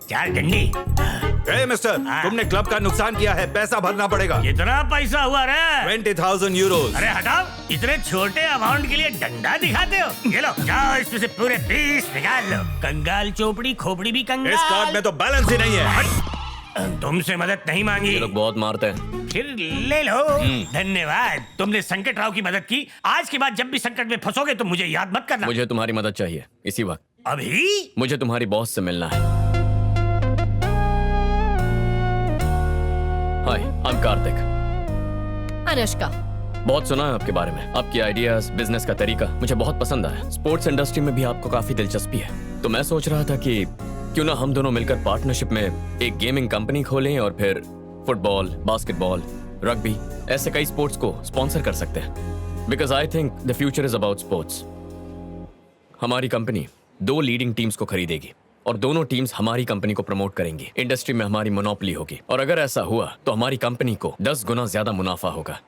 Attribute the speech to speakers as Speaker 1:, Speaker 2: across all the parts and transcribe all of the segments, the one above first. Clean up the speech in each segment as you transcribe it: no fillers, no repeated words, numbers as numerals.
Speaker 1: 4 डंडी।
Speaker 2: ए मिस्टर, तुमने क्लब का नुकसान किया है, पैसा भरना पड़ेगा।
Speaker 1: कितना पैसा हुआ रे?
Speaker 2: 20,000 यूरोज।
Speaker 1: अरे हटाओ, इतने छोटे अमाउंट के लिए डंडा दिखाते हो? ये लो, जाओ इसमें से पूरे 20 निकाल लो। कंगाल चोपड़ी खोपड़ी भी कंगाल।
Speaker 2: इस कार्ड में तो बैलेंस ही नहीं है।
Speaker 1: तुमसे मदद नहीं मांगी।
Speaker 3: ये लोग बहुत मारते हैं।
Speaker 1: फिर ले लो। धन्यवाद, तुमने संकट राव की मदद की। आज के बाद जब भी संकट में फंसोगे तो मुझे याद मत करना।
Speaker 3: मुझे तुम्हारी मदद चाहिए इसी वक्त।
Speaker 1: अभी?
Speaker 3: मुझे तुम्हारी बॉस से मिलना है। हाय, आई एम कार्तिक।
Speaker 4: अनुष्का।
Speaker 3: बहुत सुना है आपके बारे में, आपकी आइडियाज, बिजनेस का तरीका मुझे बहुत पसंद आया। स्पोर्ट्स इंडस्ट्री में भी आपको काफी दिलचस्पी है, तो मैं सोच रहा था कि क्यों ना हम दोनों मिलकर पार्टनरशिप में एक गेमिंग कंपनी खोलें और फिर फुटबॉल, बास्केटबॉल, रग्बी ऐसे कई स्पोर्ट्स को स्पॉन्सर कर सकते हैं। Because I think the future is about sports. हमारी कंपनी 2 लीडिंग टीम्स को खरीदेगी और दोनों टीम्स हमारी कंपनी को प्रमोट करेंगी। इंडस्ट्री में हमारी मोनोपोली होगी और अगर ऐसा हुआ तो हमारी कंपनी को 10 गुना ज्यादा मुनाफा होगा।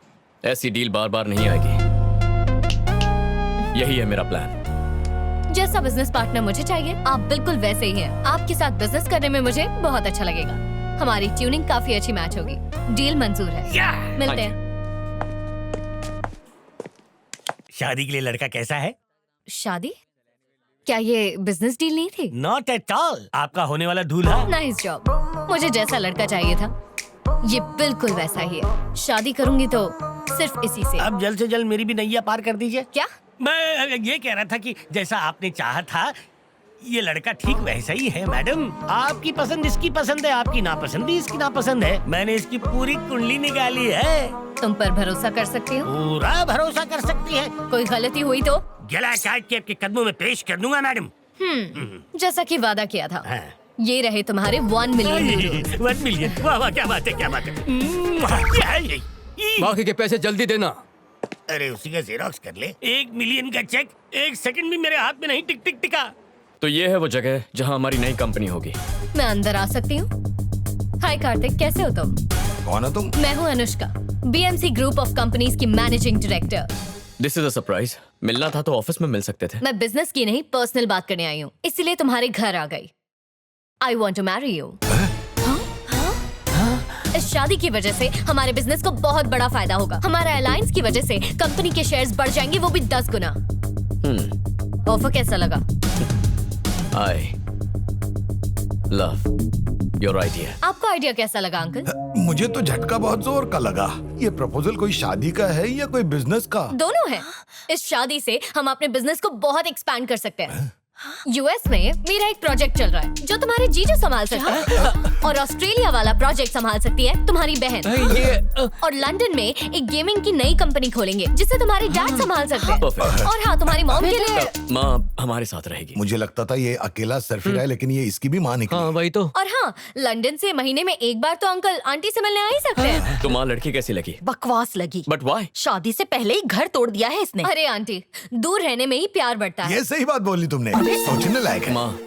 Speaker 3: ऐसी डील बार बार नहीं आएगी। यही है मेरा प्लान।
Speaker 4: जैसा बिजनेस पार्टनर मुझे चाहिए, आप बिल्कुल वैसे ही हैं। आपके साथ बिजनेस करने में मुझे बहुत अच्छा लगेगा। हमारी ट्यूनिंग काफी अच्छी मैच होगी। डील मंजूर है। मिलते हैं।
Speaker 1: शादी के लिए लड़का कैसा है?
Speaker 4: शादी? क्या ये बिजनेस डील नहीं थी?
Speaker 1: Not at all. आपका होने वाला दूल्हा।
Speaker 4: Nice job. मुझे जैसा लड़का चाहिए था ये बिल्कुल वैसा ही है। शादी करूंगी तो सिर्फ इसी से।
Speaker 1: अब जल्द से जल्द मेरी भी नैया पार कर दीजिए।
Speaker 4: क्या?
Speaker 1: मैं ये कह रहा था कि जैसा आपने चाहा था ये लड़का ठीक वैसा ही है मैडम। आपकी पसंद इसकी पसंद है, आपकी नापसंदी इसकी नापसंद है। मैंने इसकी पूरी कुंडली निकाली है।
Speaker 4: तुम पर भरोसा कर सकती हो?
Speaker 1: पूरा भरोसा कर सकती है।
Speaker 4: कोई गलती हुई तो
Speaker 1: गला काट के आपके कदमों में पेश कर दूंगा मैडम।
Speaker 4: जैसा कि वादा किया था।
Speaker 1: हाँ।
Speaker 4: ये रहे तुम्हारे 1 मिलियन।
Speaker 1: 1 मिलियन। वाह वाह, क्या बात है, क्या बात है। क्या है ये?
Speaker 5: बाकी के पैसे जल्दी देना।
Speaker 1: अरे उसी का जेरोक्स कर ले। 1 मिलियन का चेक 1 सेकंड भी मेरे हाथ में नहीं टिक टिका।
Speaker 3: तो ये है वो जगह जहां हमारी नई कंपनी होगी।
Speaker 4: मैं अंदर आ सकती हूँ? हाय कार्तिक, कैसे हो तुम?
Speaker 2: कौन हो तुम?
Speaker 4: मैं हूँ Anushka, BMC group of companies की managing director.
Speaker 3: This is a surprise. मिलना था तो ऑफिस में मिल सकते थे।
Speaker 4: मैं बिजनेस की नहीं, पर्सनल बात करने आई हूँ, इसीलिए तुम्हारे घर आ गई। I want to marry you. इस शादी की वजह से हमारे बिजनेस को बहुत बड़ा फायदा होगा। हमारा अलायंस की वजह से कंपनी के शेयर्स बढ़ जाएंगे, वो भी 10 गुना। ऑफर कैसा लगा?
Speaker 3: I love your idea.
Speaker 4: आपको आइडिया कैसा लगा अंकल?
Speaker 6: मुझे तो झटका बहुत जोर का लगा। ये प्रपोजल कोई शादी का है या कोई बिजनेस का?
Speaker 4: दोनों है। इस शादी से हम अपने बिजनेस को बहुत एक्सपैंड कर सकते हैं। यूएस में मेरा एक प्रोजेक्ट चल रहा है जो तुम्हारे जीजू संभाल सकते हैं, और ऑस्ट्रेलिया वाला प्रोजेक्ट संभाल सकती है तुम्हारी बहन। और लंदन में एक गेमिंग की नई कंपनी खोलेंगे जिसे तुम्हारे डैड संभाल सकते हैं।
Speaker 3: Perfect.
Speaker 4: और हाँ, तुम्हारी मॉम के लिए।
Speaker 3: माँ हमारे साथ रहेगी।
Speaker 6: मुझे लगता था ये अकेला सरफिर है, लेकिन ये इसकी भी माँ निकली।
Speaker 5: हाँ वही तो।
Speaker 4: और हाँ, लंदन से महीने में एक बार तो अंकल आंटी से मिलने आ ही सकते हैं।
Speaker 3: तो माँ लड़की कैसी लगी?
Speaker 7: बकवास लगी।
Speaker 3: But why?
Speaker 7: शादी से पहले ही घर तोड़ दिया है इसने।
Speaker 4: अरे आंटी, दूर रहने में ही प्यार बढ़ता है।
Speaker 6: ये सही बात बोली तुमने, सोचने लायक है।
Speaker 3: माँ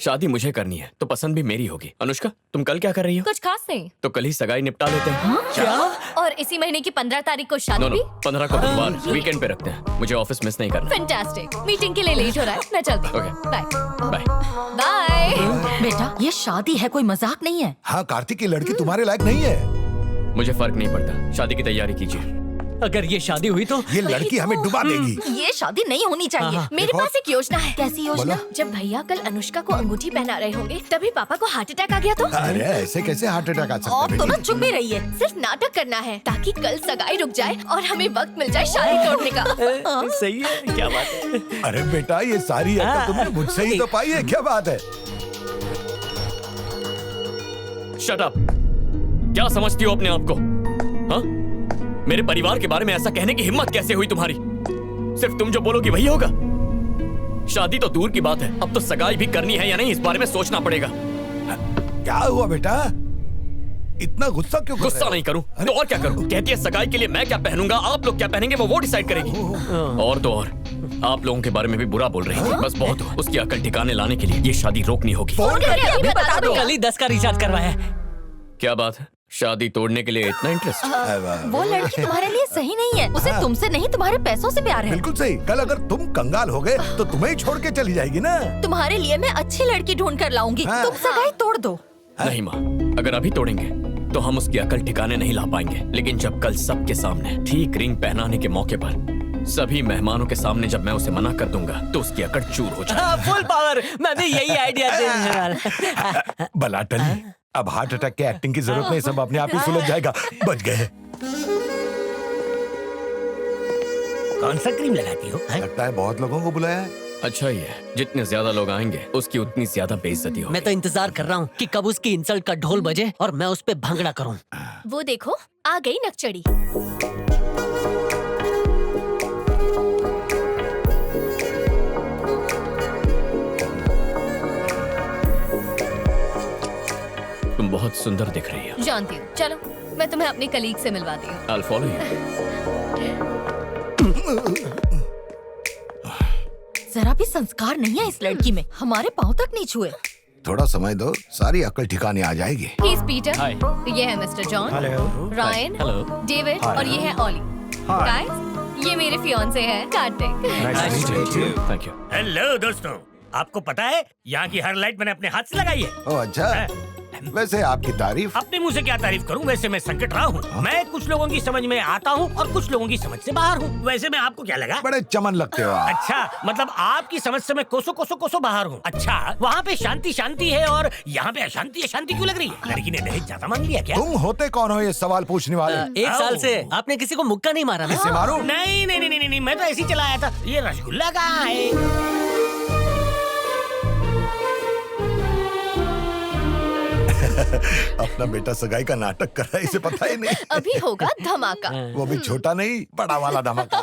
Speaker 3: शादी मुझे करनी है तो पसंद भी मेरी होगी। अनुष्का तुम कल क्या कर रही हो?
Speaker 4: कुछ खास नहीं।
Speaker 3: तो कल ही सगाई निपटा लेते हैं।
Speaker 4: क्या? और इसी महीने की 15 तारीख को शादी
Speaker 3: नो
Speaker 4: भी?
Speaker 3: 15 को बुधवार वीकेंड पे रखते हैं। मुझे ऑफिस मिस नहीं करना।
Speaker 4: फैंटास्टिक। मीटिंग के लिए लेट हो रहा है, मैं चलती हूँ।
Speaker 3: Okay.
Speaker 4: Bye
Speaker 3: bye.
Speaker 4: बाय।
Speaker 7: बेटा ये शादी है, कोई मजाक नहीं है।
Speaker 6: हाँ, कार्तिक की लड़की तुम्हारे लायक नहीं है।
Speaker 3: मुझे फर्क नहीं पड़ता, शादी की तैयारी कीजिए।
Speaker 5: अगर ये शादी हुई तो
Speaker 6: ये लड़की हमें डुबा देगी।
Speaker 7: ये शादी नहीं होनी चाहिए।
Speaker 4: मेरे पास एक योजना है।
Speaker 7: कैसी योजना?
Speaker 4: जब भैया कल अनुष्का को अंगूठी पहना रहे होंगे तभी पापा को हार्ट अटैक आ गया तो?
Speaker 6: अरे ऐसे कैसे हार्ट अटैक आ सकता
Speaker 7: और
Speaker 6: है
Speaker 7: तो ना
Speaker 6: बेटी?
Speaker 7: चुप ही रहिए।
Speaker 4: सिर्फ नाटक करना है ताकि कल सगाई रुक जाए और हमें वक्त मिल जाए शादी तोड़ने का।
Speaker 1: सही है, क्या बात है।
Speaker 6: अरे बेटा, ये सारी अकल तुमने मुझसे ही तो पाई है, क्या बात है?
Speaker 3: Shut up. क्या समझती हो अपने आप को? हाँ? मेरे परिवार के बारे में ऐसा कहने की हिम्मत कैसे हुई तुम्हारी? सिर्फ तुम जो बोलोगी वही होगा? शादी तो दूर की बात है, अब तो सगाई भी करनी है या नहीं इस बारे में सोचना पड़ेगा।
Speaker 6: क्या हुआ बेटा, इतना गुस्सा क्यों कर रहे
Speaker 3: गुस्सा
Speaker 6: हो?
Speaker 3: नहीं करूं तो और क्या करूं? कहती है सगाई के लिए मैं क्या पहनूंगा, आप लोग क्या पहनेंगे वो डिसाइड करेगी। और तो और आप लोगों के बारे में भी बुरा बोल रही थी। बस बहुत हुआ। उसकी अकल ठिकाने लाने के लिए ये शादी रोकनी होगी।
Speaker 6: फोन करके
Speaker 7: अभी बता दो।
Speaker 5: कल ही 10 का रिचार्ज करवाया है।
Speaker 3: क्या बात है? शादी तोड़ने के लिए इतना इंटरेस्ट?
Speaker 7: वो लड़की तुम्हारे लिए सही नहीं है। उसे तुमसे नहीं तुम्हारे पैसों से प्यार है।
Speaker 6: बिल्कुल सही। कल अगर तुम कंगाल हो गए तो तुम्हें ही छोड़ के चली जाएगी ना।
Speaker 7: तुम्हारे लिए मैं अच्छी लड़की ढूंढ कर लाऊंगी।
Speaker 6: हाँ।
Speaker 7: तुम सगाई तोड़ दो।
Speaker 3: नहीं माँ, अगर अभी तोड़ेंगे तो हम उसकी अकल ठिकाने नहीं ला पाएंगे। लेकिन जब कल सबके सामने ठीक रिंग पहनाने के मौके पर सभी मेहमानों के सामने जब मैं उसे मना कर दूंगा तो उसकी अकड़ चूर हो जाएगी।
Speaker 5: Full power. मैं भी यही आइडिया देने वाला।
Speaker 6: भला टली, अब हार्ट अटैक की एक्टिंग की जरूरत नहीं, सब अपने आप ही सुलझ जाएगा। बच गए।
Speaker 1: कौन सा क्रीम लगाती हो? हैं?
Speaker 6: लगता है बहुत लोगों को बुलाया है।
Speaker 3: अच्छा ही है, जितने ज्यादा लोग आएंगे उसकी उतनी ज्यादा बेइज्जती होगी।
Speaker 5: मैं तो इंतजार कर रहा हूँ कि कब उसकी इंसल्ट का ढोल बजे और मैं उस पे भांगड़ा करूँ।
Speaker 4: वो देखो आ गई नकचड़ी।
Speaker 3: तुम बहुत सुंदर दिख रही हो।
Speaker 4: जानती हूँ, चलो मैं तुम्हें अपनी कलीग से मिलवाती हूँ।
Speaker 3: I'll follow you।
Speaker 7: जरा भी संस्कार नहीं है इस लड़की में। हमारे पाँव तक नहीं छुए।
Speaker 6: थोड़ा समय दो, सारी अकल ठिकाने आ जाएगी।
Speaker 4: He is Peter।
Speaker 3: Hi।
Speaker 4: ये है mister John, Ryan,
Speaker 3: Hello।
Speaker 4: David और ये है ऑली। गाइस, ये मेरे फियांसे हैं कार्तिक।
Speaker 3: Thank you।
Speaker 1: हेलो दोस्तों, आपको पता है यहाँ की हर लाइट मैंने अपने हाथ से लगाई है।
Speaker 6: ओ अच्छा, वैसे आपकी तारीफ।
Speaker 1: अपने मुंह से क्या तारीफ करूं? वैसे मैं संकट रहा हूँ। मैं कुछ लोगों की समझ में आता हूँ और कुछ लोगों की समझ से बाहर हूँ। वैसे मैं आपको क्या लगा?
Speaker 6: बड़े चमन लगते हो आप।
Speaker 1: अच्छा, मतलब आपकी समझ से मैं कोसों बाहर हूँ। अच्छा, वहाँ पे शांति शांति है और यहाँ पे अशांति अशांति क्यों लग रही है? लड़की ने दहेज ज्यादा मांग लिया क्या?
Speaker 6: तुम होते कौन हो ये सवाल पूछने वाले?
Speaker 5: 1 साल से आपने किसी को मुक्का नहीं मारा ना?
Speaker 6: इससे मारो।
Speaker 1: नहीं नहीं नहीं नहीं, मैं तो ऐसे ही चलाया था। ये रसगुल्ला कहाँ है?
Speaker 6: अपना बेटा सगाई का नाटक कर रहा है, इसे पता ही नहीं।
Speaker 4: अभी होगा धमाका।
Speaker 6: वो भी छोटा नहीं, बड़ा वाला धमाका।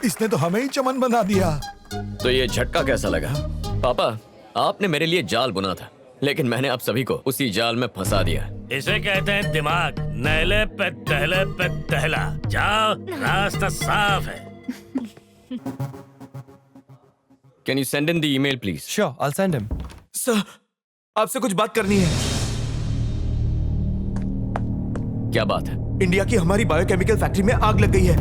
Speaker 6: इसने तो हमें ही चमन बना दिया।
Speaker 3: तो ये झटका कैसा लगा? पापा, आपने मेरे लिए जाल बुना था, लेकिन मैंने आप सभी को उसी जाल में फंसा दिया।
Speaker 1: इसे कहते हैं दिमाग। नहले पे दहला। जाओ, रास्ता साफ है।
Speaker 3: Can you send in the email, please?
Speaker 8: Sure, I'll send him.
Speaker 2: Sir, आपसे कुछ बात करनी है।
Speaker 3: क्या बात है?
Speaker 2: इंडिया की हमारी बायोकेमिकल फैक्ट्री में आग लग गई है।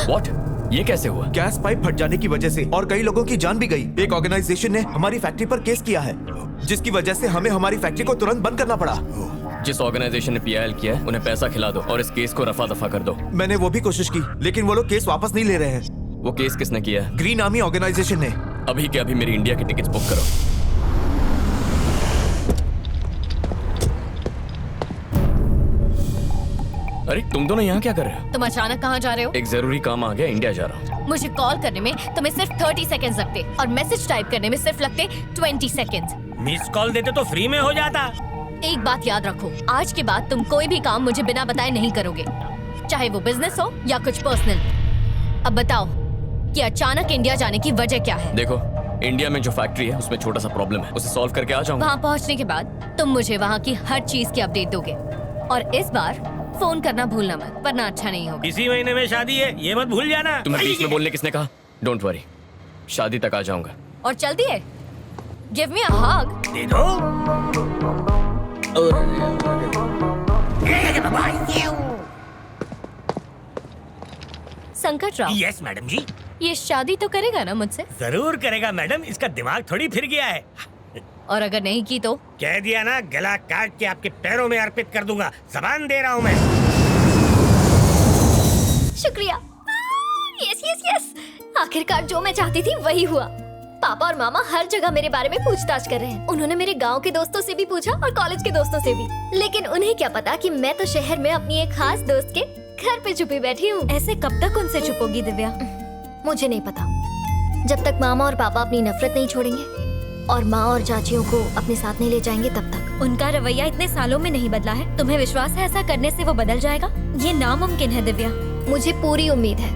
Speaker 3: What? ये कैसे हुआ?
Speaker 2: गैस पाइप फट जाने की वजह से और कई लोगों की जान भी गई। एक ऑर्गेनाइजेशन ने हमारी फैक्ट्री पर केस किया है, जिसकी वजह से हमें हमारी फैक्ट्री को तुरंत बंद करना पड़ा।
Speaker 3: जिस ऑर्गेनाइजेशन ने PIL किया है, उन्हें पैसा खिला दो और इस केस को रफा दफा कर दो।
Speaker 2: मैंने वो भी कोशिश की, लेकिन वो लोग केस वापस नहीं ले रहे हैं।
Speaker 3: वो केस किसने किया है?
Speaker 2: ग्रीन आर्मी ऑर्गेनाइजेशन ने।
Speaker 3: अभी के अभी मेरी इंडिया की टिकट्स बुक करो। अरे तुम दोनों यहाँ क्या कर रहे हो?
Speaker 4: तुम अचानक कहाँ जा रहे हो?
Speaker 3: एक जरूरी काम आ गया, इंडिया जा रहा हूँ।
Speaker 4: मुझे कॉल करने में तुम्हें सिर्फ 30 सेकंड्स लगते और मैसेज टाइप करने में सिर्फ लगते 20 सेकंड्स।
Speaker 1: मिस कॉल देते तो फ्री में हो जाता।
Speaker 4: एक बात याद रखो, आज के बाद तुम कोई भी काम मुझे बिना बताए नहीं करोगे, चाहे वो बिजनेस हो या कुछ पर्सनल। अब बताओ कि अचानक इंडिया जाने की वजह क्या है?
Speaker 3: देखो, इंडिया में जो फैक्ट्री है उसमें छोटा सा प्रॉब्लम है, उसे सॉल्व करके आ जाऊंगा।
Speaker 4: वहाँ पहुँचने के बाद तुम मुझे वहाँ की हर चीज की अपडेट दोगे और इस बार फोन करना भूलना मत, वरना अच्छा नहीं होगा।
Speaker 1: इसी महीने में शादी है, ये मत भूल जाना।
Speaker 3: तुम्हें बीच में बोलने किसने कहा? डोंट वरी, शादी तक आ जाऊंगा।
Speaker 4: और चल दिए, गिव मी अ हग।
Speaker 1: दे दो।
Speaker 4: संकट राव,
Speaker 1: यस मैडम जी।
Speaker 4: ये शादी तो करेगा ना मुझसे?
Speaker 1: जरूर करेगा मैडम, इसका दिमाग थोड़ी फिर गया है।
Speaker 4: और अगर नहीं की तो?
Speaker 1: कह दिया ना, गला काट के आपके पैरों में अर्पित कर दूंगा। जबान दे रहा हूँ मैं।
Speaker 4: शुक्रिया। यस यस यस, आखिरकार जो मैं चाहती थी वही हुआ। पापा और मामा हर जगह मेरे बारे में पूछताछ कर रहे हैं। उन्होंने मेरे गांव के दोस्तों से भी पूछा और कॉलेज के दोस्तों से भी, लेकिन उन्हें क्या पता कि मैं तो शहर में अपनी एक खास दोस्त के घर पे छुपी बैठी हूँ। ऐसे कब तक उनसे छुपोगी दिव्या? मुझे नहीं पता, जब तक मामा और पापा अपनी नफरत नहीं छोड़ेंगे और माँ और चाचियों को अपने साथ नहीं ले जाएंगे तब तक। उनका रवैया इतने सालों में नहीं बदला है। तुम्हें विश्वास है ऐसा करने से वो बदल जाएगा? ये नामुमकिन है दिव्या। मुझे पूरी उम्मीद है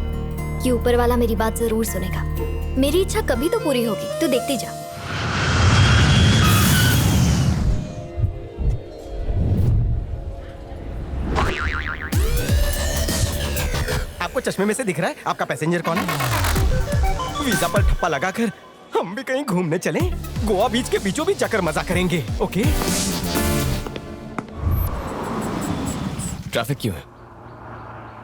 Speaker 4: कि ऊपर वाला मेरी बात जरूर सुनेगा। मेरी इच्छा कभी तो पूरी होगी, तू देखती जा।
Speaker 8: आपको चश्मे में से दिख रहा है आपका पैसेंजर कौन है? वीजा पर ठप्पा लगाकर हम भी कहीं घूमने चलें। गोवा बीच के बीचों बीच जाकर मजा करेंगे। ओके?
Speaker 3: ट्रैफिक क्यों है?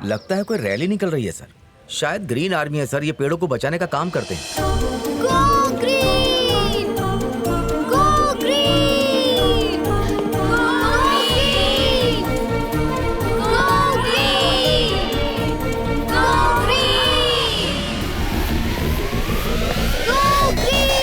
Speaker 9: लगता है कोई रैली निकल रही है सर। शायद ग्रीन आर्मी है सर, ये पेड़ों को बचाने का काम करते हैं।
Speaker 4: Go green, go green, go green, go green, go green, go green.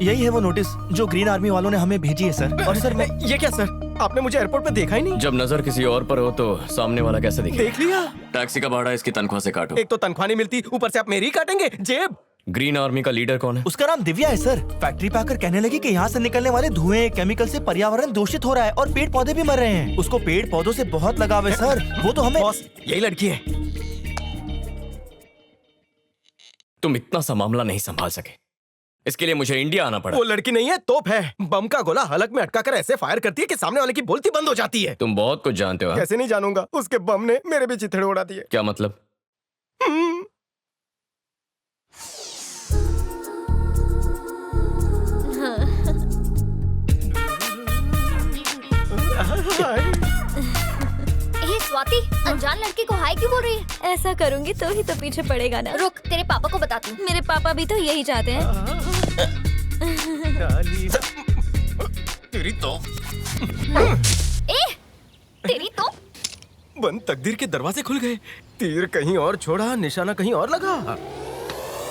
Speaker 2: यही है वो नोटिस जो ग्रीन आर्मी वालों ने हमें भेजी है सर। और सर मैं
Speaker 8: ये क्या सर, आपने मुझे एयरपोर्ट पे देखा ही नहीं?
Speaker 3: जब नजर किसी और पर हो तो सामने वाला कैसे दिखे?
Speaker 8: देख लिया।
Speaker 3: टैक्सी का भाड़ा इसकी तनख्वाह से काटो।
Speaker 8: एक तो तनख्वाह नहीं मिलती, ऊपर से आप मेरी काटेंगे जेब।
Speaker 3: ग्रीन आर्मी का लीडर कौन है?
Speaker 2: उसका नाम दिव्या है सर। फैक्ट्री पे आकर कहने लगी कि यहाँ से निकलने वाले धुएं केमिकल से पर्यावरण दूषित हो रहा है और पेड़ पौधे भी मर रहे हैं। उसको पेड़ पौधों से बहुत लगाव है सर। वो तो हमें
Speaker 8: बॉस, यही लड़की है।
Speaker 3: तुम इतना सा मामला नहीं संभाल सके, इसके लिए मुझे इंडिया आना पड़ा।
Speaker 8: वो लड़की नहीं है, तोप है। बम का गोला हलक में अटका कर ऐसे फायर करती है कि सामने वाले की बोलती बंद हो जाती है।
Speaker 3: तुम बहुत कुछ जानते हो। हाँ?
Speaker 8: कैसे नहीं जानूंगा, उसके बम ने मेरे भी चिथड़े उड़ा दिए।
Speaker 3: क्या मतलब?
Speaker 4: ए स्वाति, अनजान लड़की को हाय क्यों बोल रही है?
Speaker 7: ऐसा करूंगी तो ही तो पीछे पड़ेगा ना।
Speaker 4: रुक, तेरे पापा को बताती हूँ।
Speaker 7: मेरे पापा भी तो यही चाहते हैं।
Speaker 8: तेरी तो
Speaker 4: ए, तेरी तो
Speaker 8: बंद तकदीर के दरवाजे खुल गए। तीर कहीं और छोड़ा, निशाना कहीं और लगा।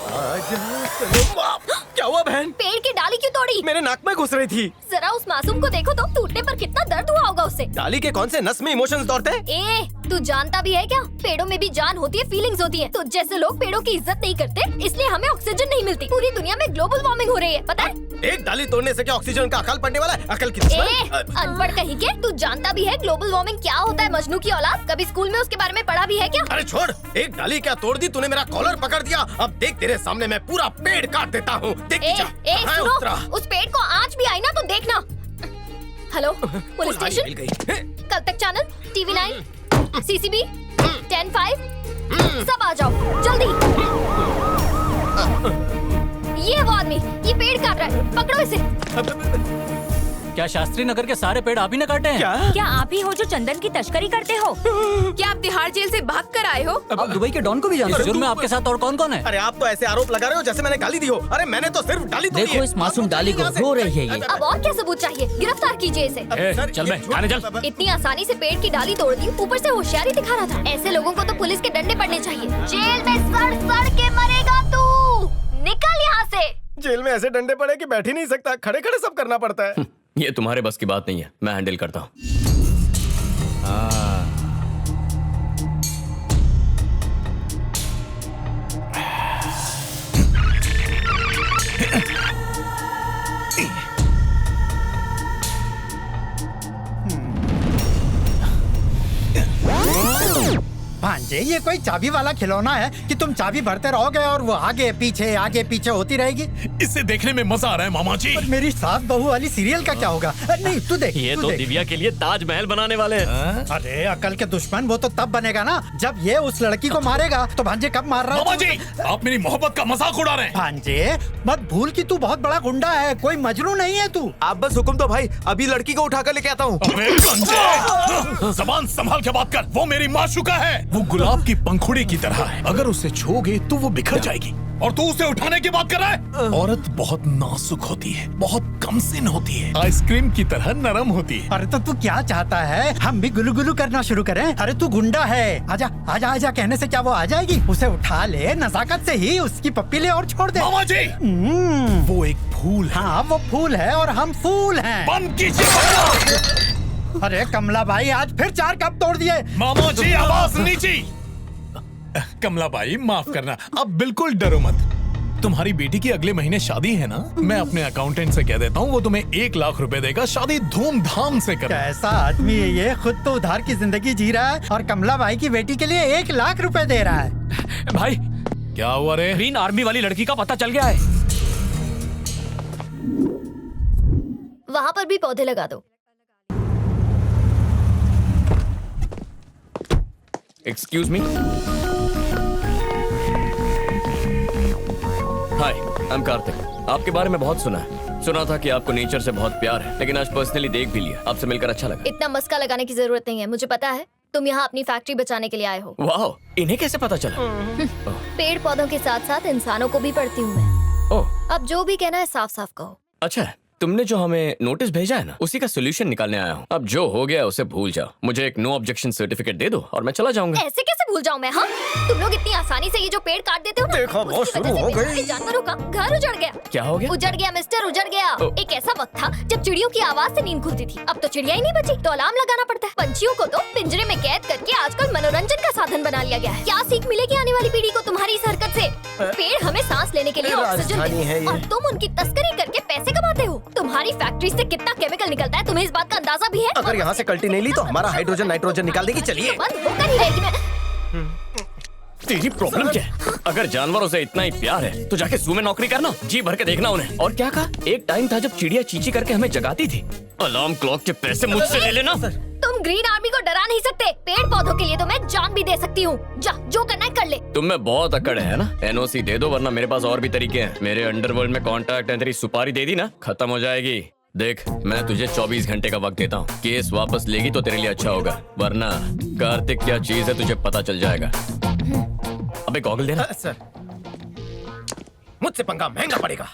Speaker 8: आजा चलो बाप। क्या हुआ बहन?
Speaker 4: पेड़ की डाली क्यों तोड़ी?
Speaker 8: मेरे नाक में घुस रही थी।
Speaker 4: जरा उस मासूम को देखो तो, टूटने पर कितना दर्द हुआ होगा उसे।
Speaker 8: डाली के कौन से नस में इमोशंस दौड़ते हैं?
Speaker 4: ए, तू जानता भी है क्या? पेड़ों में भी जान होती है, फीलिंग्स होती है। तो जैसे लोग पेड़ों की इज्जत नहीं करते, इसलिए हमें ऑक्सीजन नहीं मिलती। पूरी दुनिया में ग्लोबल वार्मिंग हो रही है, पता है?
Speaker 8: एक डाली तोड़ने से क्या ऑक्सीजन का अकाल पड़ने वाला है? अकल की
Speaker 4: ए,
Speaker 8: दुश्मन।
Speaker 4: अनपढ़ कहीं के, तू जानता भी है ग्लोबल वार्मिंग क्या होता है? मजनू की औलाद, कभी स्कूल में उसके बारे में पढ़ा भी है क्या?
Speaker 8: अरे छोड़, एक डाली क्या तोड़ दी तूने, मेरा कॉलर पकड़ दिया। अब देख तेरे सामने मैं पूरा पेड़ काट देता हूँ।
Speaker 4: ए, सुनो, उस पेड़ को आँच भी आई ना तो देखना। हेलो, पुलिस स्टेशन, कल तक चैनल, TV9, CCB, 10-5, सब आ जाओ जल्दी। ये वो आदमी, ये पेड़ काट रहा है, पकड़ो इसे।
Speaker 5: क्या शास्त्री नगर के सारे पेड़ आप ही न काटे हैं?
Speaker 7: क्या आप ही हो जो चंदन की तस्करी करते हो? क्या आप तिहाड़ जेल से भाग कर आए हो?
Speaker 5: आप दुबई के डॉन को भी जानते हो? जुर्म में आपके साथ और कौन कौन है?
Speaker 8: अरे आप तो ऐसे आरोप लगा रहे हो जैसे मैंने गाली दी हो। अरे मैंने तो सिर्फ डाली तोड़ी है।
Speaker 5: देखो इस मासूम डाली को, रो रही है ये।
Speaker 4: अब और क्या सबूत चाहिए? गिरफ्तार कीजिए इसे।
Speaker 3: चल बे, थाने चल।
Speaker 4: इतनी आसानी से पेड़ की डाली तोड़ दी, ऊपर से होशियारी दिखा रहा था। ऐसे लोगों को तो पुलिस के डंडे पड़ने चाहिए। जेल में सड़ सड़ के मरेगा तू। निकल यहाँ से।
Speaker 8: जेल में ऐसे डंडे पड़े कि बैठ ही नहीं सकता, खड़े खड़े सब करना पड़ता है।
Speaker 3: ये तुम्हारे बस की बात नहीं है, मैं हैंडल करता हूँ।
Speaker 10: भांजे, ये कोई चाबी वाला खिलौना है कि तुम चाबी भरते रहोगे और वो आगे पीछे होती रहेगी?
Speaker 6: इसे देखने में मजा आ रहा है मामा जी।
Speaker 10: और मेरी सास बहू वाली सीरियल का क्या होगा? नहीं तू देख,
Speaker 3: ये
Speaker 10: तू
Speaker 3: तो
Speaker 10: देख।
Speaker 3: दिव्या के लिए ताजमहल बनाने वाले हैं।
Speaker 10: अरे अकल के दुश्मन, वो तो तब बनेगा ना जब ये उस लड़की को मारेगा। तो भांजे कब मार रहा है?
Speaker 6: मामा जी, आप मेरी मोहब्बत का मजाक उड़ा रहे हैं।
Speaker 10: भांजे मत भूल कि तू बहुत बड़ा गुंडा है, कोई मजनू नहीं है तू।
Speaker 2: आप बस हुक्म दो भाई, अभी लड़की को उठा कर लेके आता हूँ।
Speaker 6: अरे गंजे, जबान संभाल के बात कर। वो मेरी माशूका है, वो गुलाब की पंखुड़ी की तरह है। अगर उसे छूओगे तो वो बिखर जाएगी, और तू उसे उठाने की बात कर रहा है। औरत बहुत नाजुक होती है, बहुत कमसिन होती है, आइसक्रीम की तरह नरम होती है।
Speaker 10: अरे तो तू क्या चाहता है? हम भी गुलू गुलू करना शुरू करें? अरे तू गुंडा है, आजा आजा आजा कहने से क्या वो आ जाएगी? उसे उठा ले, नजाकत से ही उसकी पप्पी ले और छोड़ दे।
Speaker 6: मामा जी, वो एक फूल है।
Speaker 10: हाँ वो फूल है और हम फूल हैं।
Speaker 6: बंद कीजिए।
Speaker 10: अरे कमला भाई, आज फिर 4 कप तोड़ दिए।
Speaker 6: मामा जी, आवाज नीचे। कमला भाई माफ करना, अब बिल्कुल डरो मत। तुम्हारी बेटी की अगले महीने शादी है ना, मैं अपने अकाउंटेंट से कह देता हूँ, वो तुम्हें 1 लाख रुपए देगा, शादी धूमधाम से कर।
Speaker 10: कैसा आदमी है ये, खुद तो उधार की जिंदगी जी रहा है और कमला भाई की बेटी के लिए 1 लाख रुपए दे रहा है।
Speaker 11: भाई
Speaker 6: क्या हुआ रे?
Speaker 11: ग्रीन आर्मी वाली लड़की का पता चल गया है।
Speaker 4: वहाँ पर भी पौधे लगा दो।
Speaker 3: Excuse me. Hi, I am Kartik. आपके बारे में बहुत सुना है। सुना था कि आपको नेचर से बहुत प्यार है, लेकिन आज पर्सनली देख भी लिया। आपसे मिलकर अच्छा लगा।
Speaker 4: इतना मस्का लगाने की जरूरत नहीं है, मुझे पता है तुम यहाँ अपनी फैक्ट्री बचाने के लिए आए हो।
Speaker 3: वाह, इन्हें कैसे पता चला?
Speaker 4: पेड़ पौधों के साथ साथ इंसानों को भी पढ़ती हूँ मैं।
Speaker 3: ओह,
Speaker 4: अब जो भी कहना है साफ साफ कहो।
Speaker 3: अच्छा है। तुमने जो हमें नोटिस भेजा है ना, उसी का सोल्यूशन निकालने आया हूँ। अब जो हो गया उसे भूल जाओ। मुझे एक नो ऑब्जेक्शन सर्टिफिकेट दे दो और मैं चला जाऊंगा।
Speaker 4: ऐसे कैसे भूल जाऊं मैं? हाँ, तुम लोग इतनी आसानी से ये जो पेड़ काट देते हो ना,
Speaker 8: देखा, बहुत
Speaker 4: उसकी
Speaker 8: शुरू
Speaker 4: वजह से
Speaker 8: हो
Speaker 4: मेरे
Speaker 8: गई।
Speaker 4: जानवरों का घर उजड़ गया।
Speaker 3: क्या हो गया?
Speaker 4: उजड़ गया मिस्टर, उजड़ गया। एक ऐसा वक्त था जब चिड़ियों की आवाज से नींद खुलती थी। अब तो चिड़िया ही नहीं बची, तो अलार्म लगाना पड़ता है। पंछियों को तो पिंजरे में कैद करके आजकल मनोरंजन का साधन बना लिया गया है। क्या सीख मिलेगी आने वाली पीढ़ी को तुम्हारी इस हरकत से? पेड़ हमें सांस लेने के लिए ऑक्सीजन
Speaker 8: राजधानी है
Speaker 4: देते
Speaker 8: ये।
Speaker 4: और तुम उनकी तस्करी करके पैसे कमाते हो। तुम्हारी फैक्ट्री से कितना केमिकल निकलता है, तुम्हें इस बात का अंदाजा भी है?
Speaker 8: अगर यहाँ से कल्टी नहीं ली तो हमारा हाइड्रोजन नाइट्रोजन निकाल देगी। चलिए।
Speaker 4: बंद होकर ही रहेगी मैं।
Speaker 3: तेरी प्रॉब्लम क्या है? अगर जानवरों से इतना ही प्यार है तो जाके जू में नौकरी करना, जी भर के देखना उन्हें। और क्या कहा? एक टाइम था जब चिड़िया चींची करके हमें जगाती थी। अलार्म क्लॉक के पैसे मुझसे ले लेना।
Speaker 4: तुम ग्रीन आर्मी को डरा नहीं सकते। पेड़ पौधों के लिए तो मैं जान भी दे सकती हूँ। जा, जो करना है कर ले।
Speaker 3: तुम में बहुत अकड़ है ना? एनओसी दे दो, वरना मेरे पास और भी तरीके हैं। मेरे अंडरवर्ल्ड में कॉन्टैक्ट है। तेरी सुपारी दे दी ना, खत्म हो जाएगी। देख, मैं तुझे 24 घंटे का वक्त देता हूँ। केस वापस लेगी तो तेरे लिए अच्छा होगा, वरना कार्तिक क्या चीज है तुझे पता चल जाएगा। अबे गॉगल देना।
Speaker 8: सर, मुझसे पंगा महंगा पड़ेगा।